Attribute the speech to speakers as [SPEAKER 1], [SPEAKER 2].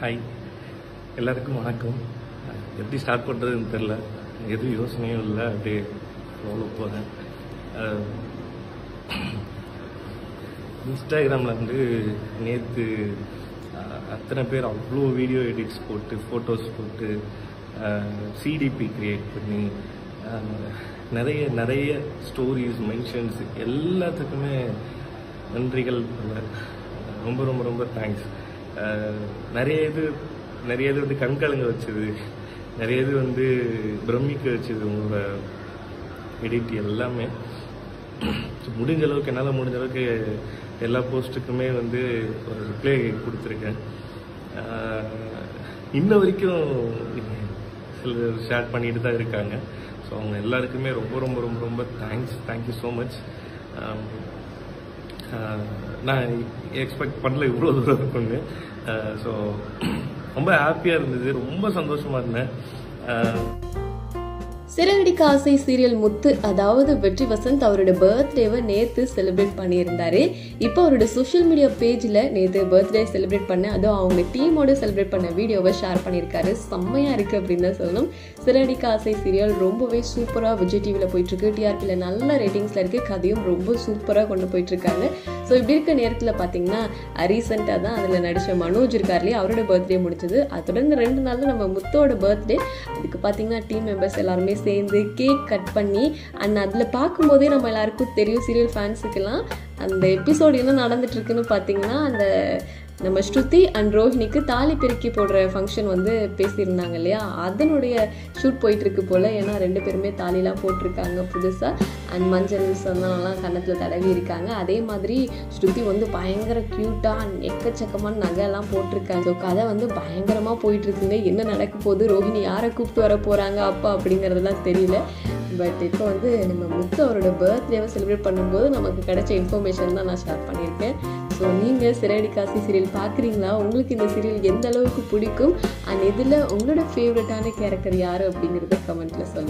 [SPEAKER 1] Hi எல்லாருக்கும் வணக்கம். எப்படி ஸ்டார்ட் பண்ணுறதுன்னு தெரில, எதுவும் யோசனையும் இல்லை, அப்படியே ஃப்ளோல போகிறேன். இன்ஸ்டாகிராமில் வந்து நேற்று அத்தனை பேர் அவ்வளோ வீடியோ எடிட்ஸ் போட்டு ஃபோட்டோஸ் போட்டு சிடிபி க்ரியேட் பண்ணி நிறைய நிறைய ஸ்டோரிஸ் மென்ஷன்ஸ் எல்லாத்துக்குமே நன்றிகள். ரொம்ப ரொம்ப ரொம்ப தேங்க்ஸ். நிறைய இது வந்து கண்கலங்க வச்சது, நிறைய இது வந்து பிரமிக்க வச்சது உங்களோட எடிட் எல்லாமே. முடிஞ்ச அளவுக்கு என்னால் முடிஞ்ச அளவுக்கு எல்லா போஸ்ட்டுக்குமே வந்து ஒரு ரிப்ளை கொடுத்துருக்கேன். இன்ன வரைக்கும் சிலர் ஷேர் பண்ணிட்டு தான் இருக்காங்க. ஸோ அவங்க எல்லாருக்குமே ரொம்ப ரொம்ப ரொம்ப ரொம்ப தேங்க்யூ ஸோ மச். நான் எக்ஸ்பெக்ட் பண்ணல இவ்வளோ தூரம் இருக்குன்னு. ஸோ ரொம்ப ஹாப்பியாக இருந்தது, ரொம்ப சந்தோஷமாக இருந்தேன்.
[SPEAKER 2] சிறகடிக்க ஆசை சீரியல் முத்து, அதாவது வெற்றி வசந்த் அவரோட பர்த்டேவை நேற்று செலிப்ரேட் பண்ணியிருந்தாரு. இப்போ அவரோட சோஷியல் மீடியா பேஜில் நேற்று பர்த்டே செலிப்ரேட் பண்ண, அதுவும் அவங்க டீமோட செலிப்ரேட் பண்ண வீடியோவை ஷேர் பண்ணியிருக்காரு. செம்மையாக இருக்குது அப்படின்னு தான் சொல்லணும். சிறகடிக்க ஆசை சீரியல் ரொம்பவே சூப்பராக விஜய் டிவியில் போயிட்டுருக்கு. டிஆர்பியில் நல்ல ரேட்டிங்ஸில் இருக்குது. கதையும் ரொம்ப சூப்பராக கொண்டு போயிட்டுருக்காங்க. ஸோ இப்படி இருக்க நேரத்தில் பார்த்தீங்கன்னா ரீசெண்டாக தான் அதில் நடித்த மனோஜ் இருக்கார்லேயே, அவரோட பர்த்டே முடிஞ்சது. தொடர்ந்து 2 நாளில் நம்ம முத்தோட பர்த்டே. அதுக்கு பார்த்தீங்கன்னா டீம் மெம்பர்ஸ் எல்லாருமே சேர்ந்து கேக் கட் பண்ணி, அண்ட் அதில் பார்க்கும்போதே நம்ம எல்லாருக்கும் தெரியும், சீரியல் ஃபேன்ஸுக்கெல்லாம் அந்த எபிசோடு என்ன நடந்துட்டு இருக்குன்னு பார்த்தீங்கன்னா, அந்த நம்ம ஸ்ருதி அண்ட் ரோஹினிக்கு தாலி பெருக்கி போடுற ஃபங்க்ஷன் வந்து பேசியிருந்தாங்க இல்லையா, அதனுடைய ஷூட் போயிட்டுருக்கு போல். ஏன்னா 2 பேருமே தாலிலாம் போட்டிருக்காங்க புதுசாக. அண்ட் மஞ்சள் சந்தனம்லாம் கன்னத்தில் தடவி இருக்காங்க. அதே மாதிரி ஸ்ருதி வந்து பயங்கர க்யூட்டாக எக்கச்சக்கமான நகைலாம் போட்டிருக்காங்க. ஸோ கதை வந்து பயங்கரமாக போயிட்டுருக்குங்க. என்ன நடக்க போகுது, ரோஹினி யாரை கூப்பிட்டு வர போகிறாங்க அப்பா அப்படிங்கிறதுலாம் தெரியல. பட் இப்போ வந்து நம்ம முத்து அவரோட பர்த்டேவை செலிப்ரேட் பண்ணும்போது நமக்கு கிடைச்ச இன்ஃபர்மேஷன் தான் நான் ஷேர் பண்ணியிருக்கேன். ஸோ நீங்கள் சிறகடிக்க ஆசை சீரியல் பார்க்குறீங்களா? உங்களுக்கு இந்த சீரியல் எந்த அளவுக்கு பிடிக்கும், அண்ட் இதில் உங்களோட ஃபேவரட்டான கேரக்டர் யார் அப்படிங்கிறத கமெண்ட்டில் சொல்லுங்கள்.